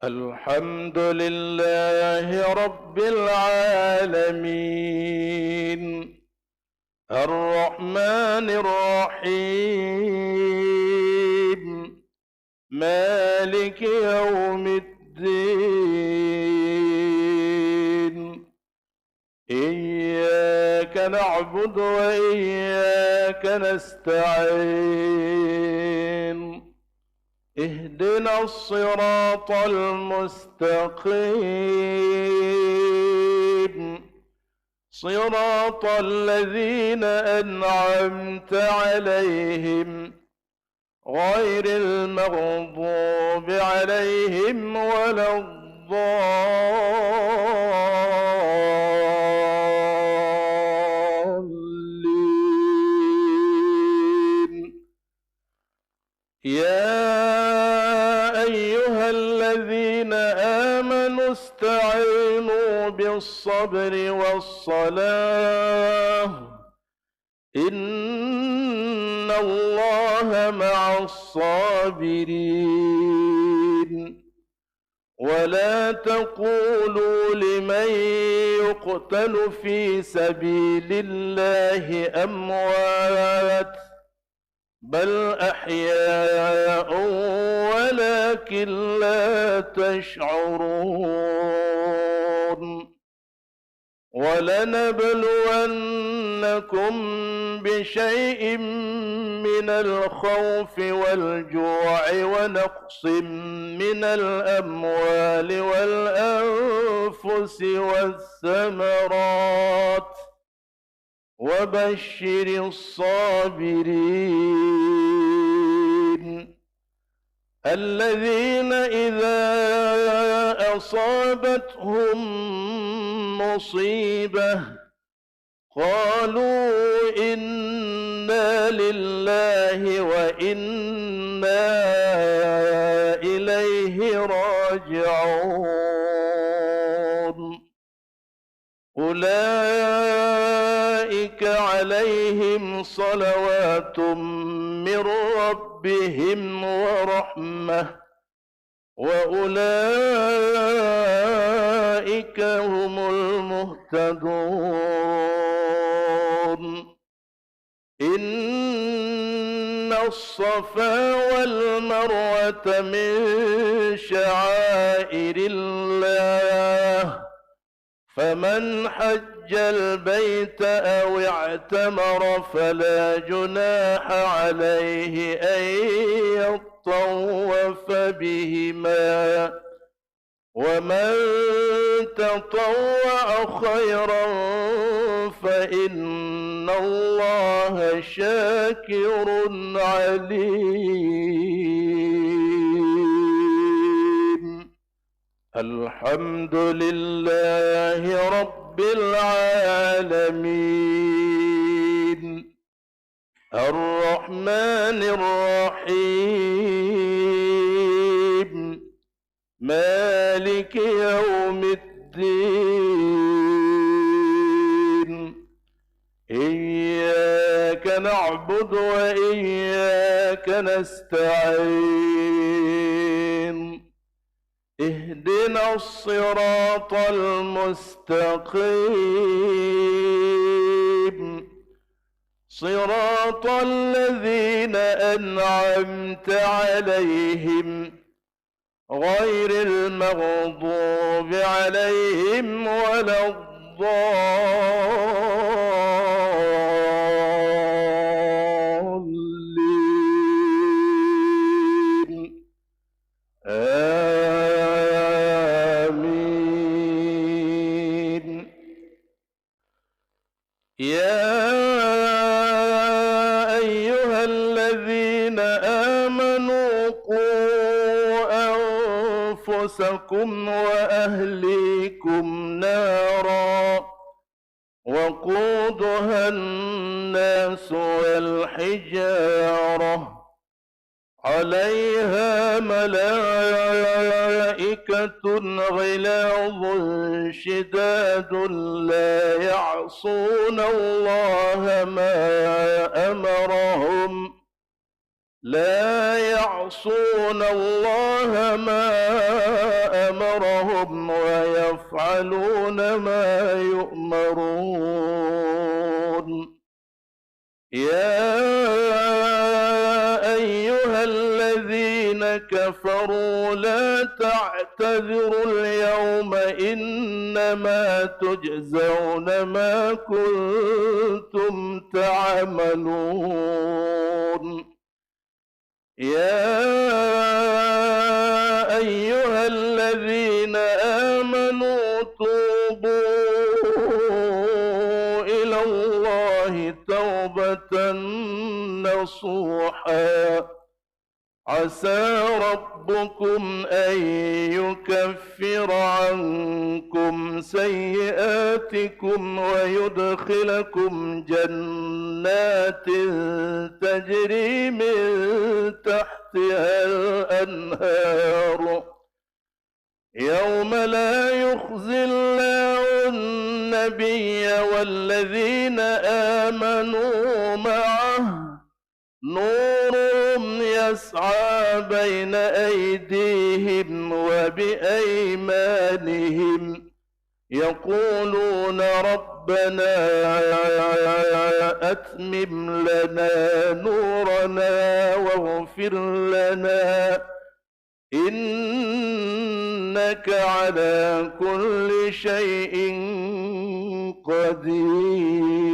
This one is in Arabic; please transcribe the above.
الحمد لله رب العالمين الرحمن الرحيم مالك يوم الدين إياك نعبد وإياك نستعين اهدنا الصراط المستقيم صراط الذين أنعمت عليهم غير المغضوب عليهم ولا الضالين. يا أيها الذين آمنوا استعينوا بالصبر والصلاة إن الله مع الصابرين. ولا تقولوا لمن يقتل في سبيل الله أموات بل أحياء ولكن لا تشعرون. ولنبلونكم بشيء من الخوف والجوع ونقص من الأموال والأنفس والثمرات وبشر الصابرين الذين إذا أصابتهم مصيبة قالوا إنا لله وإنا إليه راجعون. أولئك عليهم صلوات من ربهم ورحمة وأولئك هم المهتدون. إن الصفا والمروة من شعائر الله فمن حج البيت أو اعتمر فلا جناح عليه أن يطوف بهما ومن تطوع خيرا فإن الله شاكر عليم. الحمد لله رب العالمين الرحمن الرحيم مالك يوم الدين إياك نعبد وإياك نستعين اهدنا الصراط المستقيم صراط الذين أنعمت عليهم غير المغضوب عليهم ولا الضالين. آمين. يا أيها الذين آمنوا قوا أنفسكم وأهليكم نارا وقودها الناس والحجارة عليها ملائكة غلاظ شداد لا يعصون الله ما أمرهم لا يعصون الله ما أكثرهم ويفعلون ما يؤمرون. يا أيها الذين كفروا لا تعتذروا اليوم إنما تجزون ما كنتم تعملون. يا أيها الذين آمنوا توبوا إلى الله توبة نصوحا عسى ربكم أن يكفر عنكم سيئاتكم ويدخلكم جنات تجري من تحتها الأنهار يوم لا يخزي الله النبي والذين آمنوا معه نورهم يسعى بين أيديهم وبأيمانهم يقولون ربنا أتمم لنا نورنا واغفر لنا إنك على كل شيء قدير.